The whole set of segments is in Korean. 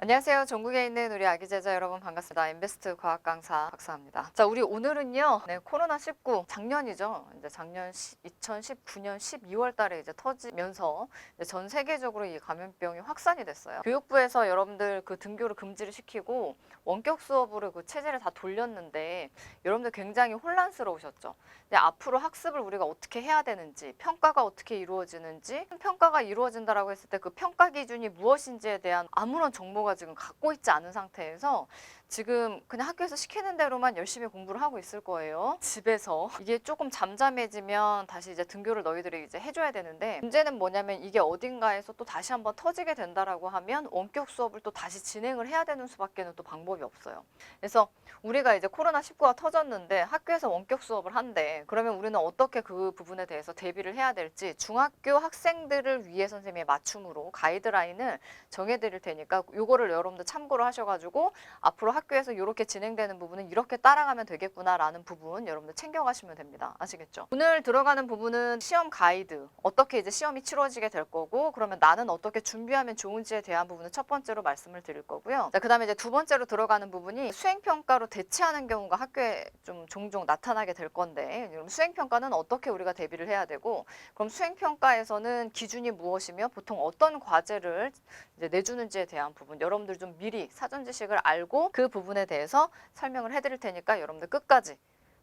안녕하세요. 전국에 있는 우리 아기 제자 여러분 반갑습니다. 인베스트 과학 강사 박사입니다. 자, 우리 오늘은요. 코로나19 작년이죠. 이제 작년 2019년 12월 달에 이제 터지면서 이제 전 세계적으로 이 감염병이 확산이 됐어요. 교육부에서 여러분들 그 등교를 금지를 시키고 원격 수업으로 그 체제를 다 돌렸는데 여러분들 굉장히 혼란스러우셨죠. 근데 앞으로 학습을 우리가 어떻게 해야 되는지, 평가가 어떻게 이루어지는지, 평가가 이루어진다라고 했을 때 그 평가 기준이 무엇인지에 대한 아무런 정보가 지금 갖고 있지 않은 상태에서 지금 그냥 학교에서 시키는 대로만 열심히 공부를 하고 있을 거예요. 집에서 이게 조금 잠잠해지면 다시 이제 등교를 너희들이 이제 해줘야 되는데, 문제는 뭐냐면 이게 어딘가에서 또 다시 한번 터지게 된다라고 하면 원격 수업을 또 다시 진행을 해야 되는 수밖에는 또 방법이 없어요. 그래서 우리가 이제 코로나19가 터졌는데 학교에서 원격 수업을 한대. 그러면 우리는 어떻게 그 부분에 대해서 대비를 해야 될지 중학교 학생들을 위해 선생님의 맞춤으로 가이드라인을 정해드릴 테니까 요거를 여러분들 참고를 하셔가지고 앞으로 학교에서 이렇게 진행되는 부분은 이렇게 따라가면 되겠구나라는 부분 여러분들 챙겨가시면 됩니다. 아시겠죠? 오늘 들어가는 부분은 시험 가이드, 어떻게 이제 시험이 치러지게 될 거고, 그러면 나는 어떻게 준비하면 좋은지에 대한 부분을 첫 번째로 말씀을 드릴 거고요. 자, 그다음에 이제 두 번째로 들어가는 부분이 수행평가로 대체하는 경우가 학교에 좀 종종 나타나게 될 건데, 그럼 수행평가는 어떻게 우리가 대비를 해야 되고, 그럼 수행평가에서는 기준이 무엇이며 보통 어떤 과제를 이제 내주는지에 대한 부분 여러분들 좀 미리 사전 지식을 알고 그 부분에 대해서 설명을 해드릴 테니까 여러분들 끝까지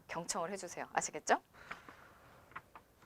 경청을 해주세요. 아시겠죠?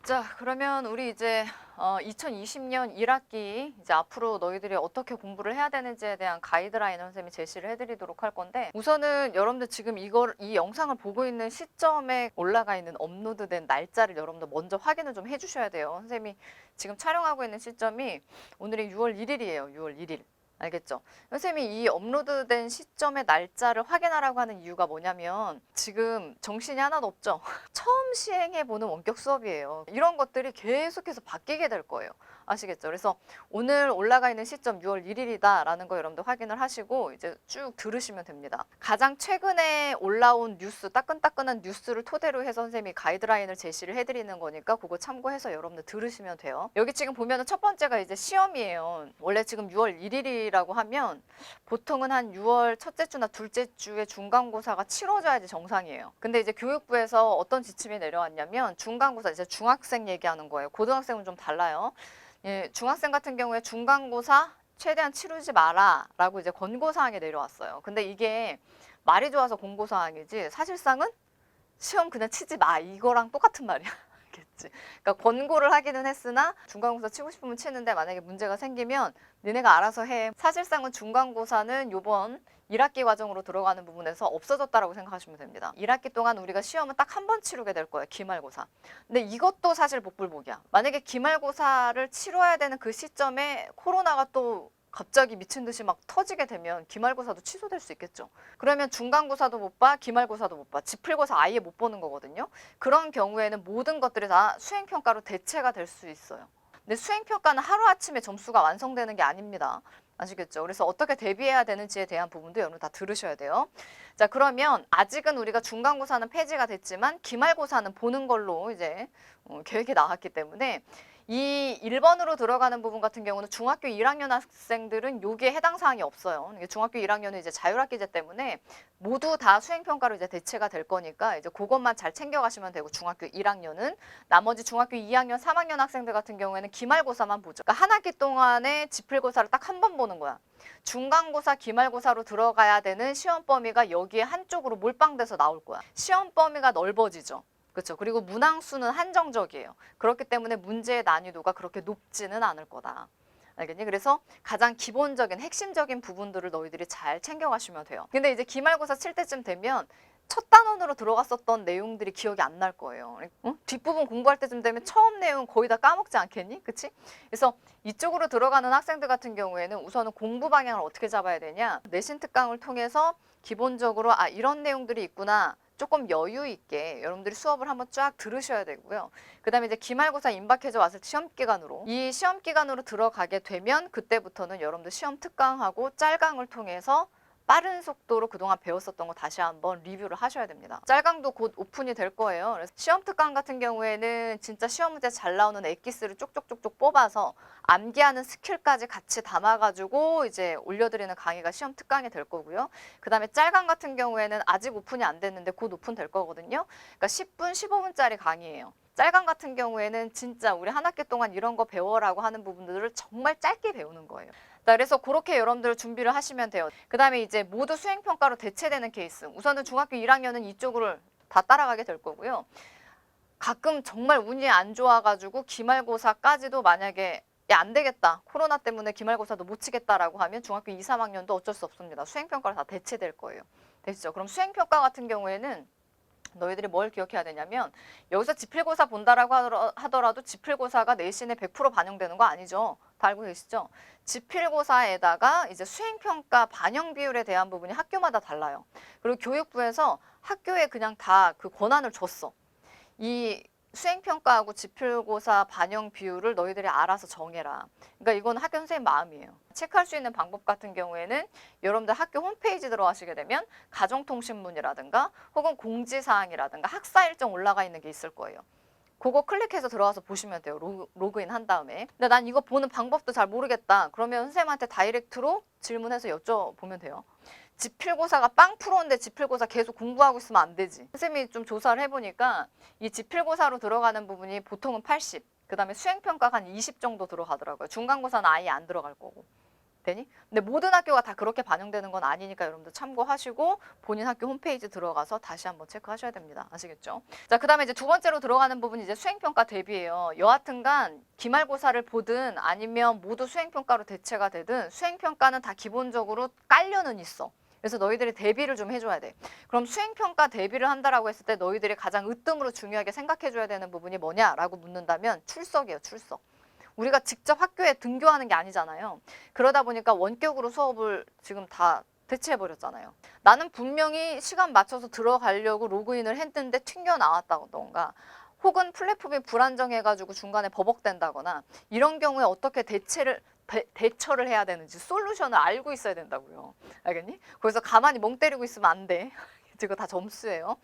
자, 그러면 우리 이제 2020년 1학기 이제 앞으로 너희들이 어떻게 공부를 해야 되는지에 대한 가이드라인을 선생님이 제시를 해드리도록 할 건데, 우선은 여러분들 지금 이 영상을 보고 있는 시점에 올라가 있는 업로드된 날짜를 여러분들 먼저 확인을 좀 해주셔야 돼요. 선생님이 지금 촬영하고 있는 시점이 오늘이 6월 1일이에요. 6월 1일. 알겠죠? 선생님이 이 업로드된 시점의 날짜를 확인하라고 하는 이유가 뭐냐면 지금 정신이 하나도 없죠? 처음 시행해보는 원격 수업이에요. 이런 것들이 계속해서 바뀌게 될 거예요. 아시겠죠? 그래서 오늘 올라가 있는 시점 6월 1일이다 라는 거 여러분들 확인을 하시고 이제 쭉 들으시면 됩니다. 가장 최근에 올라온 뉴스, 따끈따끈한 뉴스를 토대로 해서 선생님이 가이드라인을 제시를 해드리는 거니까 그거 참고해서 여러분들 들으시면 돼요. 여기 지금 보면은 첫 번째가 이제 시험이에요. 원래 지금 6월 1일이라고 하면 보통은 한 6월 첫째 주나 둘째 주에 중간고사가 치러져야지 정상이에요. 근데 이제 교육부에서 어떤 지침이 내려왔냐면 중간고사, 이제 중학생 얘기하는 거예요. 고등학생은 좀 달라요. 예, 중학생 같은 경우에 중간고사 최대한 치르지 마라 라고 이제 권고사항이 내려왔어요. 근데 이게 말이 좋아서 권고사항이지 사실상은 시험 그냥 치지 마 이거랑 똑같은 말이야. 겠지. 그러니까 권고를 하기는 했으나 중간고사 치고 싶으면 치는데 만약에 문제가 생기면 니네가 알아서 해. 사실상은 중간고사는 요번 1학기 과정으로 들어가는 부분에서 없어졌다라고 생각하시면 됩니다. 1학기 동안 우리가 시험은 딱 한 번 치르게 될 거예요. 기말고사. 근데 이것도 사실 복불복이야. 만약에 기말고사를 치러야 되는 그 시점에 코로나가 또 갑자기 미친 듯이 막 터지게 되면 기말고사도 취소될 수 있겠죠. 그러면 중간고사도 못 봐, 기말고사도 못 봐, 지필고사 아예 못 보는 거거든요. 그런 경우에는 모든 것들이 다 수행평가로 대체가 될 수 있어요. 근데 수행평가는 하루아침에 점수가 완성되는 게 아닙니다. 아시겠죠? 그래서 어떻게 대비해야 되는지에 대한 부분도 여러분 다 들으셔야 돼요. 자, 그러면 아직은 우리가 중간고사는 폐지가 됐지만 기말고사는 보는 걸로 이제 계획이 나왔기 때문에 이 1번으로 들어가는 부분 같은 경우는 중학교 1학년 학생들은 여기에 해당 사항이 없어요. 중학교 1학년은 이제 자율학기제 때문에 모두 다 수행평가로 이제 대체가 될 거니까 이제 그것만 잘 챙겨가시면 되고, 중학교 1학년은 나머지 중학교 2학년, 3학년 학생들 같은 경우에는 기말고사만 보죠. 그러니까 한 학기 동안에 지필고사를 딱 한 번 보는 거야. 중간고사, 기말고사로 들어가야 되는 시험 범위가 여기에 한쪽으로 몰빵돼서 나올 거야. 시험 범위가 넓어지죠. 그렇죠. 그리고 문항수는 한정적이에요. 그렇기 때문에 문제의 난이도가 그렇게 높지는 않을 거다. 알겠니? 그래서 가장 기본적인 핵심적인 부분들을 너희들이 잘 챙겨가시면 돼요. 근데 이제 기말고사 칠 때쯤 되면 첫 단원으로 들어갔었던 내용들이 기억이 안 날 거예요. 뒷부분 공부할 때쯤 되면 처음 내용 거의 다 까먹지 않겠니? 그치? 그래서 이쪽으로 들어가는 학생들 같은 경우에는 우선은 공부 방향을 어떻게 잡아야 되냐? 내신 특강을 통해서 기본적으로 이런 내용들이 있구나. 조금 여유 있게 여러분들이 수업을 한번 쫙 들으셔야 되고요. 그 다음에 이제 기말고사 임박해져 왔을 때 시험 기간으로, 이 시험 기간으로 들어가게 되면 그때부터는 여러분들 시험 특강하고 짤강을 통해서 빠른 속도로 그동안 배웠었던 거 다시 한번 리뷰를 하셔야 됩니다. 짤강도 곧 오픈이 될 거예요. 그래서 시험 특강 같은 경우에는 진짜 시험 문제 잘 나오는 엑기스를 쪽쪽쪽쪽 뽑아서 암기하는 스킬까지 같이 담아가지고 이제 올려드리는 강의가 시험 특강이 될 거고요. 그 다음에 짤강 같은 경우에는 아직 오픈이 안 됐는데 곧 오픈 될 거거든요. 그러니까 10분, 15분짜리 강의예요. 짤강 같은 경우에는 진짜 우리 한 학기 동안 이런 거 배워라고 하는 부분들을 정말 짧게 배우는 거예요. 자, 그래서 그렇게 여러분들 준비를 하시면 돼요. 그 다음에 이제 모두 수행평가로 대체되는 케이스. 우선은 중학교 1학년은 이쪽을 다 따라가게 될 거고요. 가끔 정말 운이 안 좋아가지고 기말고사까지도 만약에 야, 안 되겠다. 코로나 때문에 기말고사도 못 치겠다라고 하면 중학교 2, 3학년도 어쩔 수 없습니다. 수행평가로 다 대체될 거예요. 되시죠? 그럼 수행평가 같은 경우에는 너희들이 뭘 기억해야 되냐면 여기서 지필고사 본다라고 하더라도 지필고사가 내신에 100% 반영되는 거 아니죠. 다 알고 계시죠? 지필고사에다가 이제 수행평가 반영 비율에 대한 부분이 학교마다 달라요. 그리고 교육부에서 학교에 그냥 다 그 권한을 줬어. 이 수행평가하고 지필고사 반영 비율을 너희들이 알아서 정해라. 그러니까 이건 학교 선생님 마음이에요. 체크할 수 있는 방법 같은 경우에는 여러분들 학교 홈페이지 들어가시게 되면 가정통신문이라든가 혹은 공지사항이라든가 학사 일정 올라가 있는 게 있을 거예요. 그거 클릭해서 들어가서 보시면 돼요. 로그인 한 다음에. 근데 난 이거 보는 방법도 잘 모르겠다. 그러면 선생님한테 다이렉트로 질문해서 여쭤보면 돼요. 지필고사가 빵 프로인데 지필고사 계속 공부하고 있으면 안 되지. 선생님이 좀 조사를 해보니까 이 지필고사로 들어가는 부분이 보통은 80, 그 다음에 수행평가가 한 20 정도 들어가더라고요. 중간고사는 아예 안 들어갈 거고. 되니? 근데 모든 학교가 다 그렇게 반영되는 건 아니니까 여러분들 참고하시고 본인 학교 홈페이지 들어가서 다시 한번 체크하셔야 됩니다. 아시겠죠? 자, 그 다음에 이제 두 번째로 들어가는 부분이 이제 수행평가 대비예요. 여하튼간 기말고사를 보든 아니면 모두 수행평가로 대체가 되든 수행평가는 다 기본적으로 깔려는 있어. 그래서 너희들이 대비를 좀 해줘야 돼. 그럼 수행평가 대비를 한다라고 했을 때 너희들이 가장 으뜸으로 중요하게 생각해줘야 되는 부분이 뭐냐라고 묻는다면 출석이에요. 출석. 우리가 직접 학교에 등교하는 게 아니잖아요. 그러다 보니까 원격으로 수업을 지금 다 대체해버렸잖아요. 나는 분명히 시간 맞춰서 들어가려고 로그인을 했는데 튕겨 나왔다던가 혹은 플랫폼이 불안정해가지고 중간에 버벅된다거나 이런 경우에 어떻게 대처를 해야 되는지 솔루션을 알고 있어야 된다고요. 알겠니? 거기서 가만히 멍 때리고 있으면 안 돼. 이거 다 점수예요.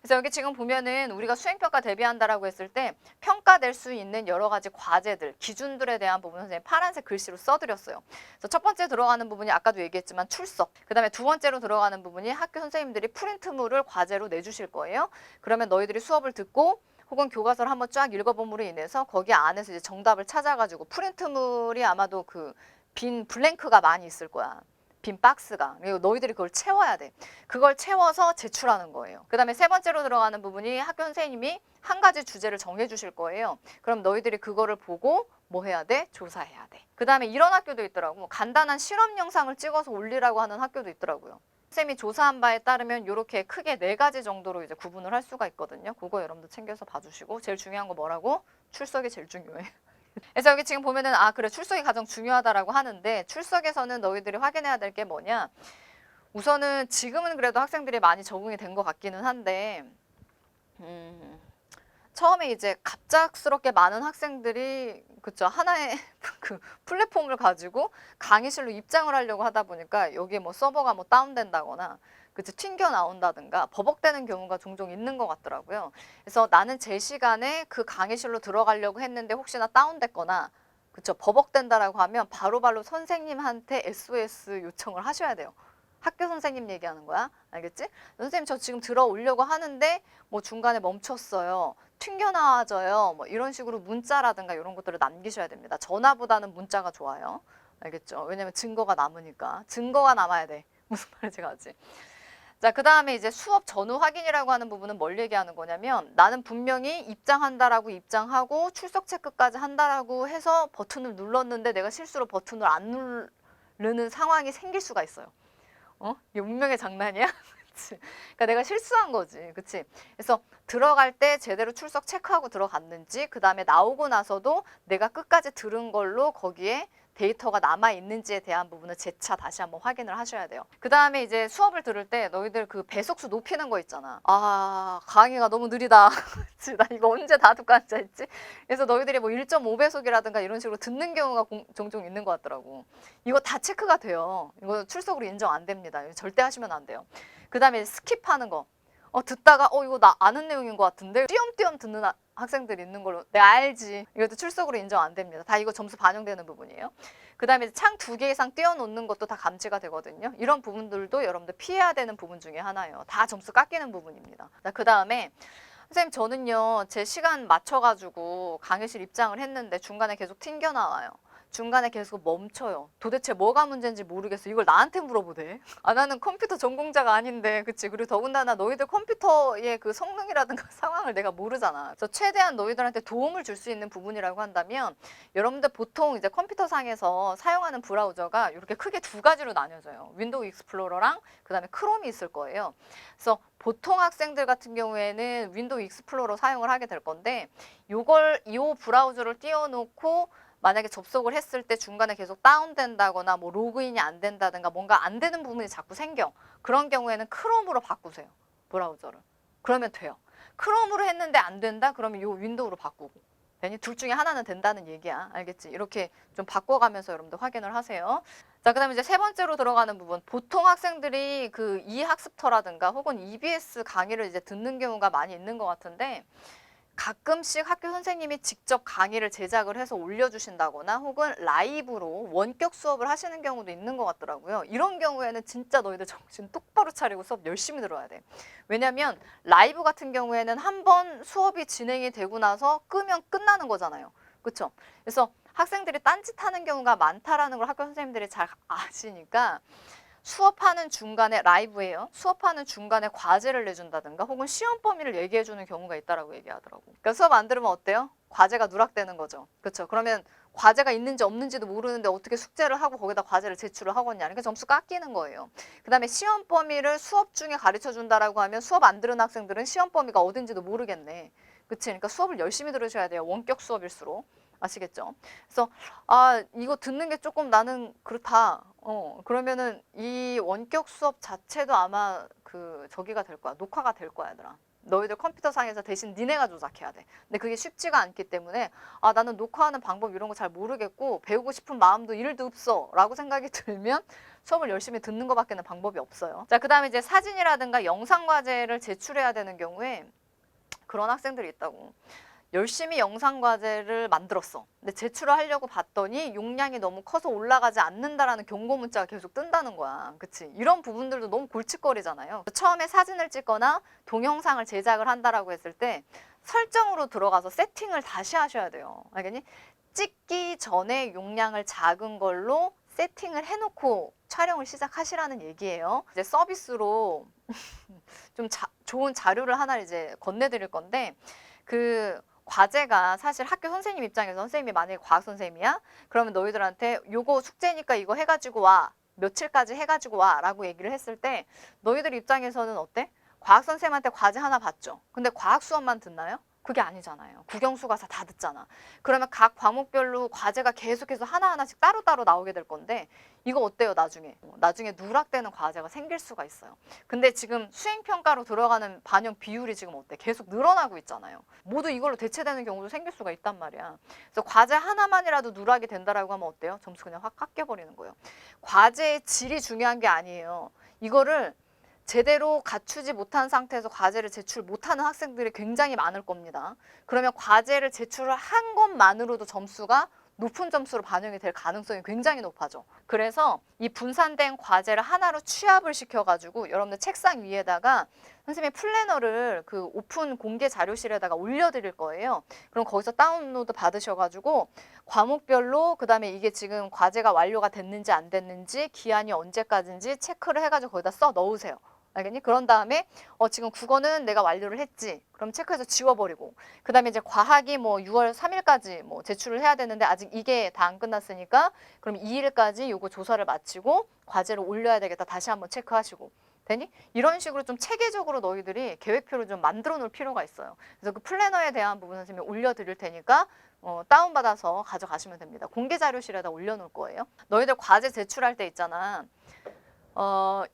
그래서 여기 지금 보면은 우리가 수행평가 대비한다라고 했을 때 평가될 수 있는 여러 가지 과제들, 기준들에 대한 부분은 선생님 파란색 글씨로 써드렸어요. 그래서 첫 번째 들어가는 부분이 아까도 얘기했지만 출석, 그 다음에 두 번째로 들어가는 부분이 학교 선생님들이 프린트물을 과제로 내주실 거예요. 그러면 너희들이 수업을 듣고 혹은 교과서를 한번 쫙 읽어봄으로 인해서 거기 안에서 이제 정답을 찾아가지고 프린트물이 아마도 그 빈 블랭크가 많이 있을 거야. 빈 박스가. 그리고 너희들이 그걸 채워야 돼. 그걸 채워서 제출하는 거예요. 그 다음에 세 번째로 들어가는 부분이 학교 선생님이 한 가지 주제를 정해 주실 거예요. 그럼 너희들이 그거를 보고 뭐 해야 돼? 조사해야 돼. 그 다음에 이런 학교도 있더라고. 간단한 실험 영상을 찍어서 올리라고 하는 학교도 있더라고요. 쌤이 조사한 바에 따르면 이렇게 크게 4가지 정도로 이제 구분을 할 수가 있거든요. 그거 여러분들 챙겨서 봐주시고 제일 중요한 거 뭐라고? 출석이 제일 중요해. 그래서 여기 지금 보면은 아 그래 출석이 가장 중요하다라고 하는데 출석에서는 너희들이 확인해야 될 게 뭐냐? 우선은 지금은 그래도 학생들이 많이 적응이 된 것 같기는 한데 처음에 이제 갑작스럽게 많은 학생들이 그쵸 하나의 그 플랫폼을 가지고 강의실로 입장을 하려고 하다 보니까 여기에 뭐 서버가 뭐 다운된다거나 그치 튕겨 나온다든가 버벅대는 경우가 종종 있는 것 같더라고요. 그래서 나는 제 시간에 그 강의실로 들어가려고 했는데 혹시나 다운됐거나 그쵸 버벅된다라고 하면 바로바로 선생님한테 SOS 요청을 하셔야 돼요. 학교 선생님 얘기하는 거야. 알겠지? 선생님 저 지금 들어오려고 하는데 뭐 중간에 멈췄어요. 튕겨나와져요. 뭐 이런 식으로 문자라든가 이런 것들을 남기셔야 됩니다. 전화보다는 문자가 좋아요. 알겠죠? 왜냐면 증거가 남으니까. 증거가 남아야 돼. 무슨 말인지 알지? 자, 그 다음에 이제 수업 전후 확인이라고 하는 부분은 뭘 얘기하는 거냐면 나는 분명히 입장한다라고 입장하고 출석 체크까지 한다라고 해서 버튼을 눌렀는데 내가 실수로 버튼을 안 누르는 상황이 생길 수가 있어요. 이게 운명의 장난이야? 그치? 그러니까 내가 실수한 거지. 그치? 그래서 들어갈 때 제대로 출석 체크하고 들어갔는지 그 다음에 나오고 나서도 내가 끝까지 들은 걸로 거기에 데이터가 남아있는지에 대한 부분을 재차 다시 한번 확인을 하셔야 돼요. 그 다음에 이제 수업을 들을 때 너희들 그 배속수 높이는 거 있잖아. 아, 강의가 너무 느리다. 나 이거 언제 다 듣고 앉아있지? 그래서 너희들이 뭐 1.5배속이라든가 이런 식으로 듣는 경우가 종종 있는 것 같더라고. 이거 다 체크가 돼요. 이거 출석으로 인정 안 됩니다. 이거 절대 하시면 안 돼요. 그 다음에 스킵하는 거. 듣다가 이거 나 아는 내용인 것 같은데 띄엄띄엄 듣는 학생들이 있는 걸로 내가 알지. 이것도 출석으로 인정 안 됩니다. 다 이거 점수 반영되는 부분이에요. 그 다음에 창 2개 이상 띄워놓는 것도 다 감지가 되거든요. 이런 부분들도 여러분들 피해야 되는 부분 중에 하나예요. 다 점수 깎이는 부분입니다. 그 다음에 선생님 저는요 제 시간 맞춰가지고 강의실 입장을 했는데 중간에 계속 튕겨 나와요. 중간에 계속 멈춰요. 도대체 뭐가 문제인지 모르겠어. 이걸 나한테 물어보대. 아, 나는 컴퓨터 전공자가 아닌데, 그치? 그리고 더군다나 너희들 컴퓨터의 그 성능이라든가 상황을 내가 모르잖아. 그래서 최대한 너희들한테 도움을 줄 수 있는 부분이라고 한다면, 여러분들 보통 이제 컴퓨터상에서 사용하는 브라우저가 이렇게 크게 두 가지로 나뉘어져요. 윈도우 익스플로러랑 그 다음에 크롬이 있을 거예요. 그래서 보통 학생들 같은 경우에는 윈도우 익스플로러 사용을 하게 될 건데, 이 브라우저를 띄워놓고 만약에 접속을 했을 때 중간에 계속 다운된다거나 뭐 로그인이 안 된다든가 뭔가 안 되는 부분이 자꾸 생겨. 그런 경우에는 크롬으로 바꾸세요. 브라우저를. 그러면 돼요. 크롬으로 했는데 안 된다? 그러면 요 윈도우로 바꾸고. 괜히 둘 중에 하나는 된다는 얘기야. 알겠지? 이렇게 좀 바꿔가면서 여러분들 확인을 하세요. 자, 그 다음에 이제 세 번째로 들어가는 부분. 보통 학생들이 그 이학습터라든가 혹은 EBS 강의를 이제 듣는 경우가 많이 있는 것 같은데 가끔씩 학교 선생님이 직접 강의를 제작을 해서 올려주신다거나 혹은 라이브로 원격 수업을 하시는 경우도 있는 것 같더라고요. 이런 경우에는 진짜 너희들 정신 똑바로 차리고 수업 열심히 들어야 돼. 왜냐면 라이브 같은 경우에는 한번 수업이 진행이 되고 나서 끄면 끝나는 거잖아요. 그렇죠? 그래서 학생들이 딴짓하는 경우가 많다라는 걸 학교 선생님들이 잘 아시니까 수업하는 중간에 라이브예요. 수업하는 중간에 과제를 내준다든가 혹은 시험 범위를 얘기해주는 경우가 있다라고 얘기하더라고. 그러니까 수업 안 들으면 어때요? 과제가 누락되는 거죠. 그렇죠? 그러면 과제가 있는지 없는지도 모르는데 어떻게 숙제를 하고 거기다 과제를 제출을 하겠냐. 그러니까 점수 깎이는 거예요. 그 다음에 시험 범위를 수업 중에 가르쳐준다라고 하면 수업 안 들은 학생들은 시험 범위가 어딘지도 모르겠네. 그치? 그러니까 수업을 열심히 들으셔야 돼요. 원격 수업일수록. 아시겠죠? 그래서 이거 듣는 게 조금 나는 그렇다. 그러면은 이 원격 수업 자체도 아마 저기가 될 거야. 녹화가 될 거야, 얘들아. 너희들 컴퓨터상에서 대신 니네가 조작해야 돼. 근데 그게 쉽지가 않기 때문에 나는 녹화하는 방법 이런 거 잘 모르겠고 배우고 싶은 마음도 일도 없어 라고 생각이 들면 수업을 열심히 듣는 것밖에는 방법이 없어요. 자, 그 다음에 이제 사진이라든가 영상 과제를 제출해야 되는 경우에 그런 학생들이 있다고. 열심히 영상 과제를 만들었어. 근데 제출을 하려고 봤더니 용량이 너무 커서 올라가지 않는다라는 경고 문자가 계속 뜬다는 거야. 그치? 이런 부분들도 너무 골칫거리잖아요. 처음에 사진을 찍거나 동영상을 제작을 한다라고 했을 때 설정으로 들어가서 세팅을 다시 하셔야 돼요. 알겠니? 찍기 전에 용량을 작은 걸로 세팅을 해놓고 촬영을 시작하시라는 얘기예요. 이제 서비스로 좀 좋은 자료를 하나 이제 건네드릴 건데 과제가 사실 학교 선생님 입장에서 선생님이 만약에 과학 선생님이야? 그러면 너희들한테 요거 숙제니까 이거 해가지고 와. 며칠까지 해가지고 와 라고 얘기를 했을 때 너희들 입장에서는 어때? 과학 선생님한테 과제 하나 받죠. 근데 과학 수업만 듣나요? 그게 아니잖아요. 국영수 가서 다 듣잖아. 그러면 각 과목별로 과제가 계속해서 하나하나씩 따로따로 나오게 될 건데 이거 어때요 나중에? 나중에 누락되는 과제가 생길 수가 있어요. 근데 지금 수행평가로 들어가는 반영 비율이 지금 어때? 계속 늘어나고 있잖아요. 모두 이걸로 대체되는 경우도 생길 수가 있단 말이야. 그래서 과제 하나만이라도 누락이 된다라고 하면 어때요? 점수 그냥 확 깎여버리는 거예요. 과제의 질이 중요한 게 아니에요. 이거를 제대로 갖추지 못한 상태에서 과제를 제출 못하는 학생들이 굉장히 많을 겁니다. 그러면 과제를 제출을 한 것만으로도 점수가 높은 점수로 반영이 될 가능성이 굉장히 높아져. 그래서 이 분산된 과제를 하나로 취합을 시켜가지고 여러분들 책상 위에다가 선생님의 플래너를 오픈 공개 자료실에다가 올려드릴 거예요. 그럼 거기서 다운로드 받으셔가지고 과목별로 그 다음에 이게 지금 과제가 완료가 됐는지 안 됐는지 기한이 언제까지인지 체크를 해가지고 거기다 써 넣으세요. 알겠니? 그런 다음에 지금 국어는 내가 완료를 했지. 그럼 체크해서 지워버리고 그 다음에 이제 과학이 뭐 6월 3일까지 뭐 제출을 해야 되는데 아직 이게 다 안 끝났으니까 그럼 2일까지 요거 조사를 마치고 과제를 올려야 되겠다. 다시 한번 체크하시고 되니? 이런 식으로 좀 체계적으로 너희들이 계획표를 좀 만들어 놓을 필요가 있어요. 그래서 그 플래너에 대한 부분 선생님이 올려드릴 테니까 다운받아서 가져가시면 됩니다. 공개 자료실에다 올려놓을 거예요. 너희들 과제 제출할 때 있잖아.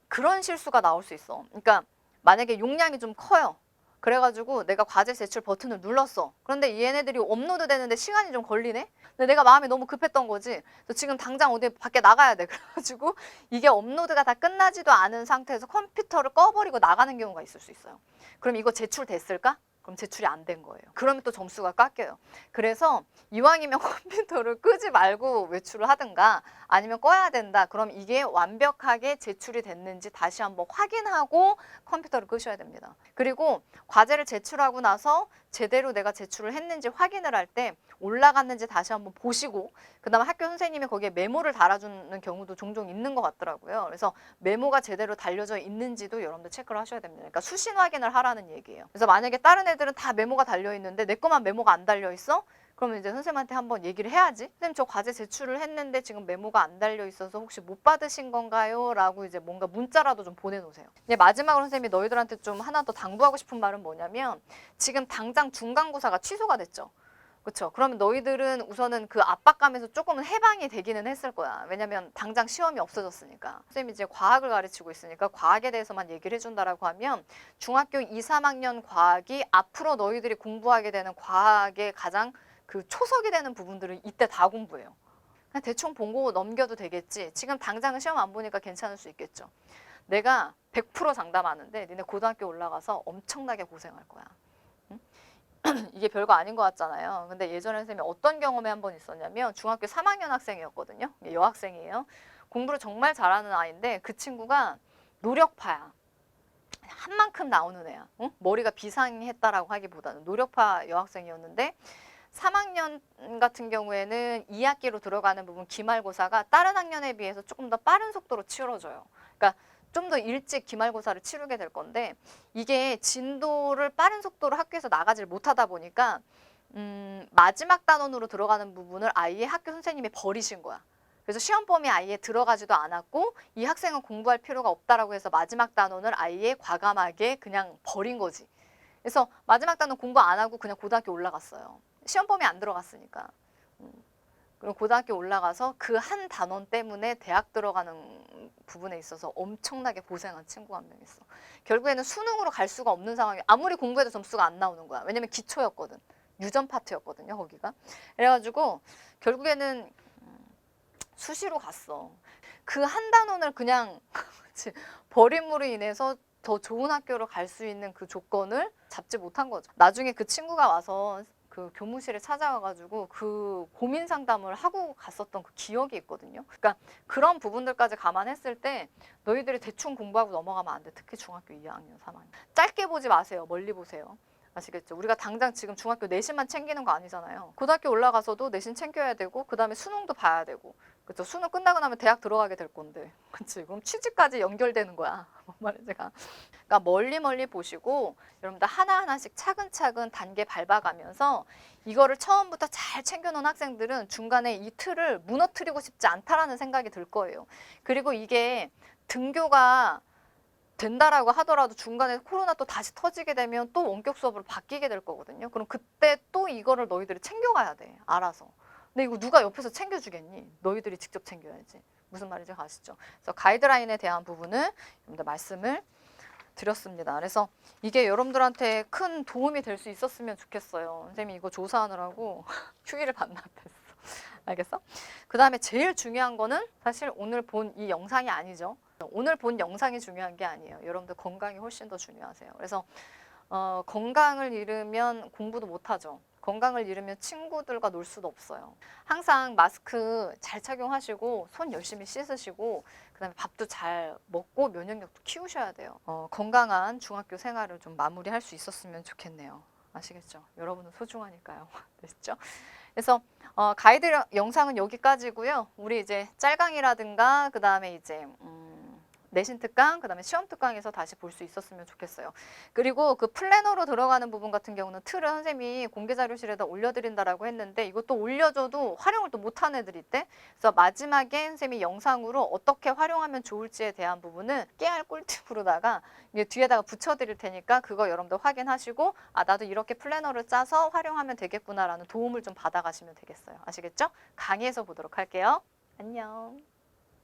그런 실수가 나올 수 있어. 그러니까 만약에 용량이 좀 커요. 그래가지고 내가 과제 제출 버튼을 눌렀어. 그런데 얘네들이 업로드 되는데 시간이 좀 걸리네? 근데 내가 마음이 너무 급했던 거지. 그래서 지금 당장 어디 밖에 나가야 돼. 그래가지고 이게 업로드가 다 끝나지도 않은 상태에서 컴퓨터를 꺼버리고 나가는 경우가 있을 수 있어요. 그럼 이거 제출됐을까? 그럼 제출이 안 된 거예요. 그러면 또 점수가 깎여요. 그래서 이왕이면 컴퓨터를 끄지 말고 외출을 하든가 아니면 꺼야 된다. 그럼 이게 완벽하게 제출이 됐는지 다시 한번 확인하고 컴퓨터를 끄셔야 됩니다. 그리고 과제를 제출하고 나서 제대로 내가 제출을 했는지 확인을 할 때 올라갔는지 다시 한번 보시고 그다음에 학교 선생님이 거기에 메모를 달아주는 경우도 종종 있는 것 같더라고요. 그래서 메모가 제대로 달려져 있는지도 여러분들 체크를 하셔야 됩니다. 그러니까 수신 확인을 하라는 얘기예요. 그래서 만약에 다른 애들은 다 메모가 달려 있는데 내 것만 메모가 안 달려 있어? 그러면 이제 선생님한테 한번 얘기를 해야지. 선생님 저 과제 제출을 했는데 지금 메모가 안 달려 있어서 혹시 못 받으신 건가요? 라고 이제 뭔가 문자라도 좀 보내놓으세요. 이제 마지막으로 선생님이 너희들한테 좀 하나 더 당부하고 싶은 말은 뭐냐면 지금 당장 중간고사가 취소가 됐죠. 그렇죠. 그러면 너희들은 우선은 그 압박감에서 조금은 해방이 되기는 했을 거야. 왜냐면 당장 시험이 없어졌으니까. 선생님이 이제 과학을 가르치고 있으니까 과학에 대해서만 얘기를 해준다라고 하면 중학교 2, 3학년 과학이 앞으로 너희들이 공부하게 되는 과학의 가장 그 초석이 되는 부분들을 이때 다 공부해요. 그냥 대충 보고 넘겨도 되겠지. 지금 당장은 시험 안 보니까 괜찮을 수 있겠죠. 내가 100% 장담하는데 니네 고등학교 올라가서 엄청나게 고생할 거야. 이게 별거 아닌 것 같잖아요. 근데 예전에 선생님이 어떤 경험이 한 번 있었냐면 중학교 3학년 학생이었거든요. 여학생이에요. 공부를 정말 잘하는 아이인데 그 친구가 노력파야. 한 만큼 나오는 애야. 응? 머리가 비상했다라고 하기보다는 노력파 여학생이었는데 3학년 같은 경우에는 2학기로 들어가는 부분 기말고사가 다른 학년에 비해서 조금 더 빠른 속도로 치러져요. 그러니까 좀 더 일찍 기말고사를 치르게 될 건데 이게 진도를 빠른 속도로 학교에서 나가질 못하다 보니까 마지막 단원으로 들어가는 부분을 아예 학교 선생님이 버리신 거야. 그래서 시험 범위 아예 들어가지도 않았고 이 학생은 공부할 필요가 없다라고 해서 마지막 단원을 아예 과감하게 그냥 버린 거지. 그래서 마지막 단원 공부 안 하고 그냥 고등학교 올라갔어요. 시험 범위 안 들어갔으니까. 그리고 고등학교 올라가서 그 한 단원 때문에 대학 들어가는 부분에 있어서 엄청나게 고생한 친구가 한 명 있어. 결국에는 수능으로 갈 수가 없는 상황이 아무리 공부해도 점수가 안 나오는 거야. 왜냐면 기초였거든. 유전 파트였거든요, 거기가. 그래가지고 결국에는 수시로 갔어. 그 한 단원을 그냥 버림으로 인해서 더 좋은 학교로 갈 수 있는 그 조건을 잡지 못한 거죠. 나중에 그 친구가 와서 그 교무실에 찾아와가지고 그 고민 상담을 하고 갔었던 그 기억이 있거든요. 그러니까 그런 부분들까지 감안했을 때 너희들이 대충 공부하고 넘어가면 안 돼. 특히 중학교 2학년, 3학년. 짧게 보지 마세요. 멀리 보세요. 아시겠죠? 우리가 당장 지금 중학교 내신만 챙기는 거 아니잖아요. 고등학교 올라가서도 내신 챙겨야 되고 그 다음에 수능도 봐야 되고 그렇죠? 수능 끝나고 나면 대학 들어가게 될 건데 그렇지? 그럼 취직까지 연결되는 거야. 뭔 말인지가. 그러니까 멀리 보시고 여러분들 하나하나씩 차근차근 단계 밟아가면서 이거를 처음부터 잘 챙겨놓은 학생들은 중간에 이 틀을 무너뜨리고 싶지 않다라는 생각이 들 거예요. 그리고 이게 등교가 된다라고 하더라도 중간에 코로나 또 다시 터지게 되면 또 원격 수업으로 바뀌게 될 거거든요. 그럼 그때 또 이거를 너희들이 챙겨가야 돼. 알아서. 근데 이거 누가 옆에서 챙겨주겠니? 너희들이 직접 챙겨야지. 무슨 말인지 아시죠? 그래서 가이드라인에 대한 부분은 여러분들 말씀을 드렸습니다. 그래서 이게 여러분들한테 큰 도움이 될 수 있었으면 좋겠어요. 선생님이 이거 조사하느라고 휴일을 반납했어. 알겠어? 그 다음에 제일 중요한 거는 사실 오늘 본 이 영상이 아니죠. 오늘 본 영상이 중요한 게 아니에요. 여러분들 건강이 훨씬 더 중요하세요. 그래서 건강을 잃으면 공부도 못하죠. 건강을 잃으면 친구들과 놀 수도 없어요. 항상 마스크 잘 착용하시고 손 열심히 씻으시고 그다음에 밥도 잘 먹고 면역력도 키우셔야 돼요. 건강한 중학교 생활을 좀 마무리할 수 있었으면 좋겠네요. 아시겠죠? 여러분은 소중하니까요. 됐죠? 그래서 가이드 영상은 여기까지고요. 우리 이제 짤강이라든가 그다음에 이제 내신 특강, 그다음에 시험 특강에서 다시 볼 수 있었으면 좋겠어요. 그리고 그 플래너로 들어가는 부분 같은 경우는 틀은 선생님이 공개 자료실에다 올려드린다라고 했는데 이것도 올려줘도 활용을 또 못한 애들이 있대. 그래서 마지막에 선생님이 영상으로 어떻게 활용하면 좋을지에 대한 부분은 깨알 꿀팁으로다가 이게 뒤에다가 붙여드릴 테니까 그거 여러분들 확인하시고 아 나도 이렇게 플래너를 짜서 활용하면 되겠구나라는 도움을 좀 받아가시면 되겠어요. 아시겠죠? 강의에서 보도록 할게요. 안녕.